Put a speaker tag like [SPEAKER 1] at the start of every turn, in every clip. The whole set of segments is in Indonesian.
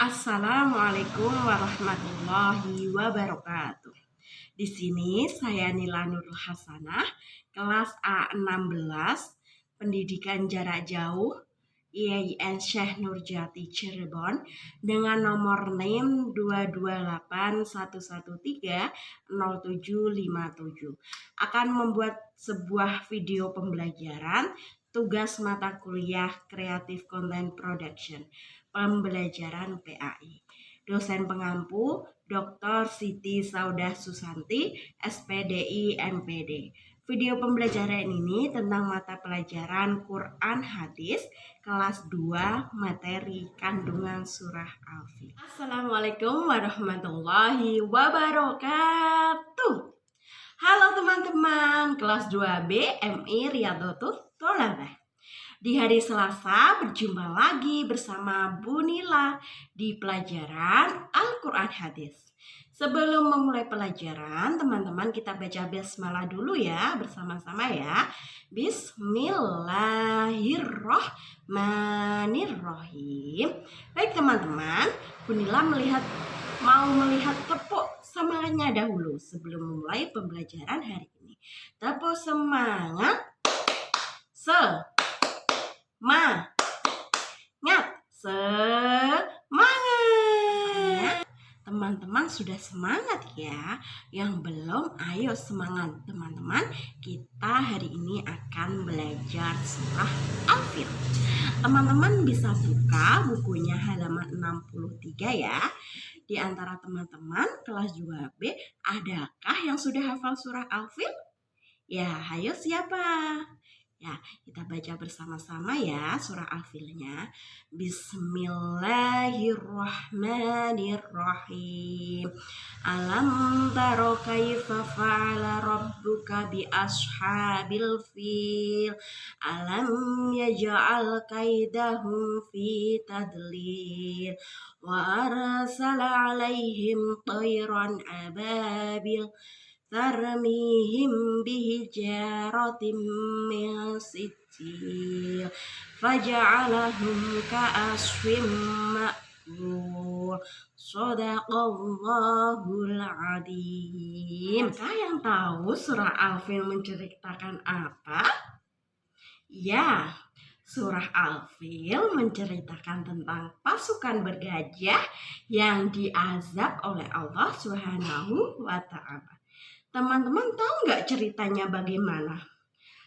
[SPEAKER 1] Assalamualaikum warahmatullahi wabarakatuh. Di sini saya Nila Nurul Hasanah, kelas A16, Pendidikan Jarak Jauh, IAIN Syekh Nurjati Cirebon, dengan nomor NIM 22811300757, akan membuat sebuah video pembelajaran tugas mata kuliah Creative Content Production, pembelajaran PAI. Dosen pengampu Dr. Siti Saudah Susanti, SPDI MPD. Video pembelajaran ini tentang mata pelajaran Quran Hadis kelas 2 materi kandungan surah Al-Fil. Assalamualaikum warahmatullahi wabarakatuh. Halo teman-teman kelas 2B MI Riyadhatul Thalabah. Di hari Selasa berjumpa lagi bersama Bu Nila di pelajaran Al-Quran Hadis. Sebelum memulai pelajaran, teman-teman kita baca basmalah dulu ya bersama-sama ya. Bismillahirrahmanirrahim. Baik teman-teman, Bu Nila mau melihat tepuk semangatnya dahulu sebelum memulai pembelajaran hari ini. Tepuk semangat. Semangat. Teman-teman sudah semangat ya? Yang belum, ayo semangat teman-teman. Kita hari ini akan belajar surah Al-Fil. Teman-teman bisa buka bukunya halaman 63 ya. Di antara teman-teman kelas 2B, adakah yang sudah hafal surah Al-Fil? Ya, ayo siapa? Ya, kita baca bersama-sama ya surah Al-Filnya. Bismillahirrahmanirrahim. Alam taro kaifa fa'ala rabbuka bi ashabil fil. Alam yaj'al kaidahum fi tadlil. Wa arsala alaihim tayran ababil. Tarmihim bihijaratim min sijil faja'alahum ka'asfim ma'kul. Shadaqallahul adzim. Maka yang tahu surah Al-Fil menceritakan apa? Ya, surah Al-Fil menceritakan tentang pasukan bergajah yang diazab oleh Allah Subhanahu wa Ta'ala. Teman-teman tahu nggak ceritanya bagaimana?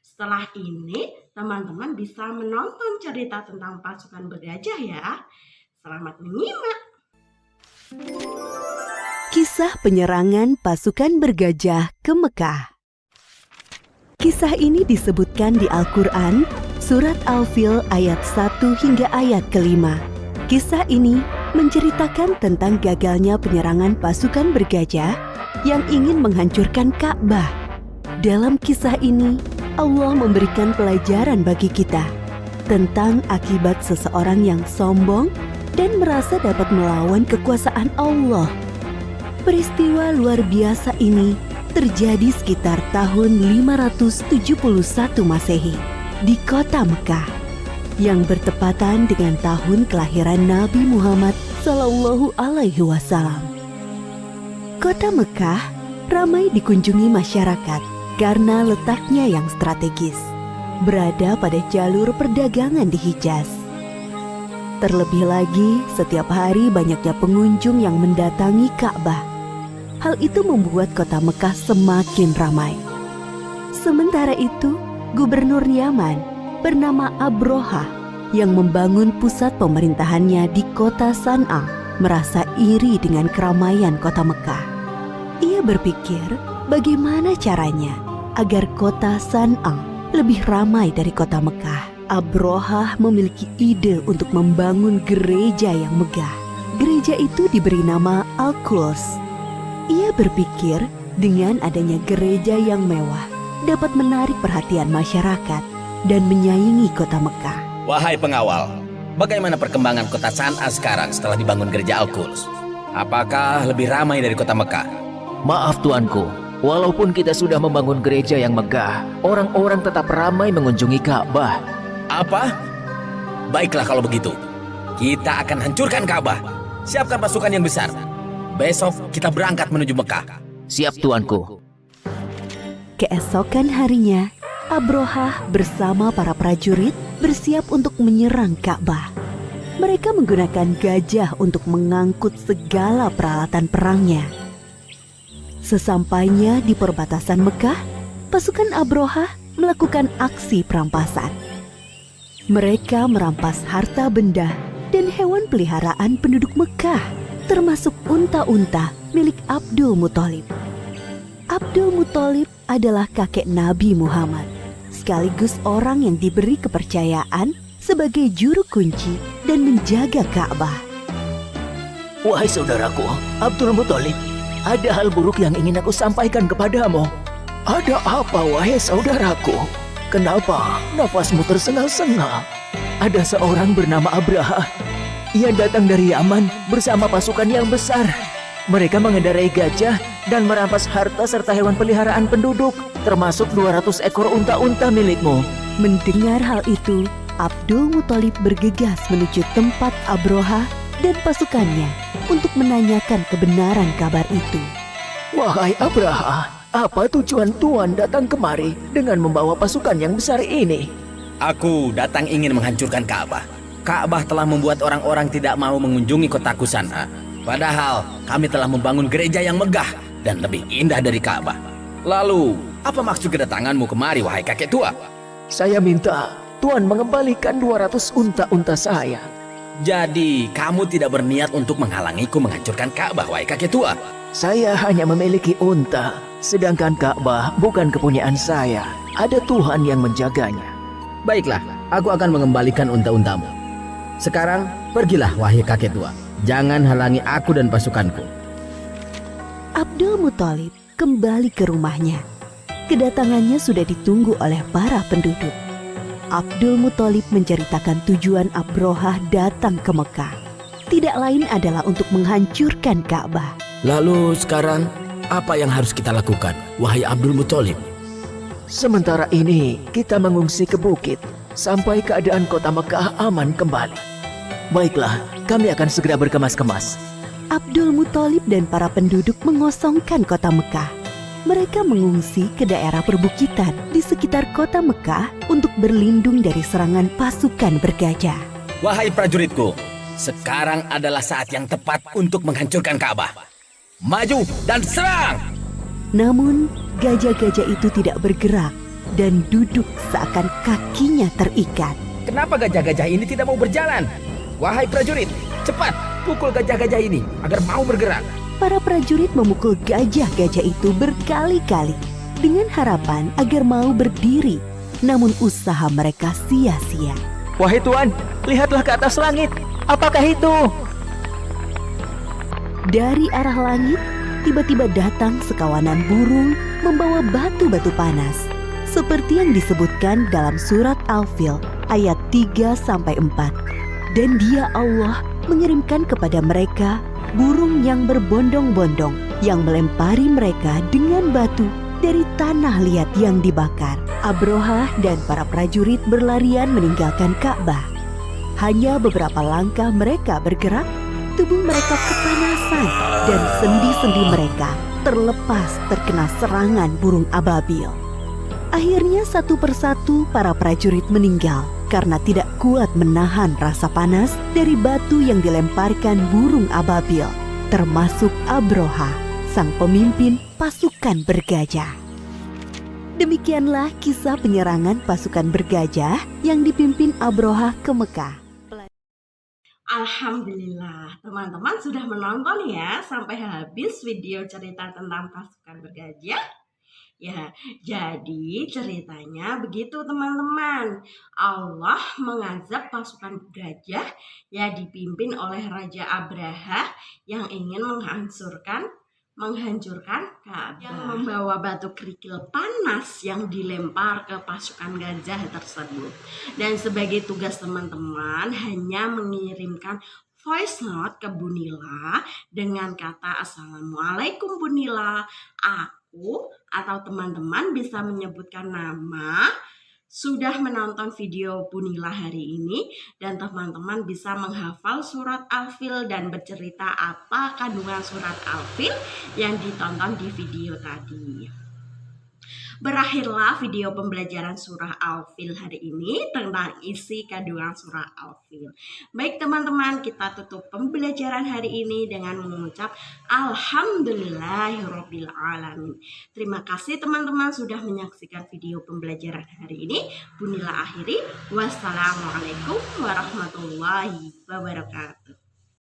[SPEAKER 1] Setelah ini, teman-teman bisa menonton cerita tentang pasukan bergajah ya. Selamat menyimak.
[SPEAKER 2] Kisah penyerangan pasukan bergajah ke Mekah. Kisah ini disebutkan di Al-Quran, surat Al-Fil ayat 1 hingga ayat ke-5. Kisah ini menceritakan tentang gagalnya penyerangan pasukan bergajah yang ingin menghancurkan Ka'bah. Dalam kisah ini, Allah memberikan pelajaran bagi kita tentang akibat seseorang yang sombong dan merasa dapat melawan kekuasaan Allah. Peristiwa luar biasa ini terjadi sekitar tahun 571 Masehi di kota Mekah yang bertepatan dengan tahun kelahiran Nabi Muhammad SAW. Kota Mekah ramai dikunjungi masyarakat karena letaknya yang strategis, berada pada jalur perdagangan di Hijaz. Terlebih lagi, setiap hari banyaknya pengunjung yang mendatangi Ka'bah. Hal itu membuat kota Mekah semakin ramai. Sementara itu, Gubernur Yaman bernama Abrohah yang membangun pusat pemerintahannya di kota San'a merasa iri dengan keramaian kota Mekah. Ia berpikir bagaimana caranya agar kota San'a lebih ramai dari kota Mekah. Abrohah memiliki ide untuk membangun gereja yang megah. Gereja itu diberi nama Al-Quds. Ia berpikir dengan adanya gereja yang mewah dapat menarik perhatian masyarakat dan menyaingi kota Mekah.
[SPEAKER 3] Wahai pengawal, bagaimana perkembangan kota San'a sekarang setelah dibangun gereja Al-Quds? Apakah lebih ramai dari kota Mekah?
[SPEAKER 4] Maaf tuanku, walaupun kita sudah membangun gereja yang megah, orang-orang tetap ramai mengunjungi Ka'bah.
[SPEAKER 3] Apa? Baiklah kalau begitu, kita akan hancurkan Ka'bah. siapkan pasukan yang besar. Besok kita berangkat menuju Mekah.
[SPEAKER 4] Siap tuanku.
[SPEAKER 2] Keesokan harinya, Abrohah bersama para prajurit bersiap untuk menyerang Ka'bah. Mereka menggunakan gajah untuk mengangkut segala peralatan perangnya. Sesampainya di perbatasan Mekah, pasukan Abrohah melakukan aksi perampasan. Mereka merampas harta benda dan hewan peliharaan penduduk Mekah, termasuk unta-unta milik Abdul Muthalib. Abdul Muthalib adalah kakek Nabi Muhammad, sekaligus orang yang diberi kepercayaan sebagai juru kunci dan menjaga Ka'bah.
[SPEAKER 4] Wahai saudaraku, Abdul Muthalib, ada hal buruk yang ingin aku sampaikan kepadamu. Ada apa, wahai saudaraku? Kenapa nafasmu tersengal-sengal? Ada seorang bernama Abraha. Ia datang dari Yaman bersama pasukan yang besar. Mereka mengendarai gajah dan merampas harta serta hewan peliharaan penduduk, termasuk 200 ekor unta-unta milikmu.
[SPEAKER 2] Mendengar hal itu, Abdul Muthalib bergegas menuju tempat Abrohah dan pasukannya untuk menanyakan kebenaran kabar itu.
[SPEAKER 4] Wahai Abraha, apa tujuan Tuan datang kemari dengan membawa pasukan yang besar ini?
[SPEAKER 3] Aku datang ingin menghancurkan Ka'bah. Ka'bah telah membuat orang-orang tidak mau mengunjungi kotaku San'a. Padahal kami telah membangun gereja yang megah dan lebih indah dari Ka'bah. Lalu, apa maksud kedatanganmu kemari, wahai kakek tua?
[SPEAKER 4] Saya minta Tuan mengembalikan 200 unta-unta saya.
[SPEAKER 3] Jadi, kamu tidak berniat untuk menghalangiku menghancurkan Ka'bah, wahai kakek tua?
[SPEAKER 4] Saya hanya memiliki unta, sedangkan Ka'bah bukan kepunyaan saya. Ada Tuhan yang menjaganya.
[SPEAKER 3] Baiklah, aku akan mengembalikan unta-untamu. Sekarang, pergilah, wahai kakek tua. Jangan halangi aku dan pasukanku.
[SPEAKER 2] Abdul Muthalib kembali ke rumahnya. Kedatangannya sudah ditunggu oleh para penduduk. Abdul Muthalib menceritakan tujuan Abrohah datang ke Mekah. Tidak lain adalah untuk menghancurkan Ka'bah.
[SPEAKER 3] Lalu sekarang, apa yang harus kita lakukan, wahai Abdul Muthalib?
[SPEAKER 4] Sementara ini, kita mengungsi ke bukit sampai keadaan kota Mekah aman kembali. Baiklah, kami akan segera berkemas-kemas.
[SPEAKER 2] Abdul Muthalib dan para penduduk mengosongkan kota Mekah. Mereka mengungsi ke daerah perbukitan di sekitar kota Mekah untuk berlindung dari serangan pasukan bergajah.
[SPEAKER 3] Wahai prajuritku, sekarang adalah saat yang tepat untuk menghancurkan Ka'bah. Maju dan serang!
[SPEAKER 2] Namun, gajah-gajah itu tidak bergerak dan duduk seakan kakinya terikat.
[SPEAKER 3] Kenapa gajah-gajah ini tidak mau berjalan? Wahai prajurit, cepat pukul gajah-gajah ini agar mau bergerak.
[SPEAKER 2] Para prajurit memukul gajah-gajah itu berkali-kali dengan harapan agar mau berdiri. Namun usaha mereka sia-sia.
[SPEAKER 4] Wahai Tuan, lihatlah ke atas langit. Apakah itu?
[SPEAKER 2] Dari arah langit, tiba-tiba datang sekawanan burung membawa batu-batu panas. Seperti yang disebutkan dalam surat Al-Fil ayat 3-4. Dan Dia Allah mengirimkan kepada mereka burung yang berbondong-bondong yang melempari mereka dengan batu dari tanah liat yang dibakar. Abrohah dan para prajurit berlarian meninggalkan Ka'bah. Hanya beberapa langkah mereka bergerak, tubuh mereka kepanasan dan sendi-sendi mereka terlepas terkena serangan burung ababil. Akhirnya satu persatu para prajurit meninggal karena tidak kuat menahan rasa panas dari batu yang dilemparkan burung ababil, termasuk Abrohah, sang pemimpin pasukan bergajah. Demikianlah kisah penyerangan pasukan bergajah yang dipimpin Abrohah ke Mekah.
[SPEAKER 1] Alhamdulillah, teman-teman sudah menonton ya sampai habis video cerita tentang pasukan bergajah. Ya, jadi ceritanya begitu teman-teman. Allah mengazab pasukan gajah yang dipimpin oleh Raja Abraha yang ingin menghancurkan Ka'bah. Yang membawa batu kerikil panas yang dilempar ke pasukan gajah tersebut. Dan sebagai tugas teman-teman hanya mengirimkan voice note ke Bunila dengan kata Assalamualaikum Bunila. Aku atau teman-teman bisa menyebutkan nama, sudah menonton video Bunila hari ini dan teman-teman bisa menghafal surat Al-Fil dan bercerita apa kandungan surat Al-Fil yang ditonton di video tadi. Berakhirlah video pembelajaran surah Al-Fil hari ini tentang isi kandungan surah Al-Fil. Baik teman-teman, kita tutup pembelajaran hari ini dengan mengucap Alhamdulillahirabbil alamin. Terima kasih teman-teman sudah menyaksikan video pembelajaran hari ini. Bunila akhiri. Wassalamualaikum warahmatullahi wabarakatuh.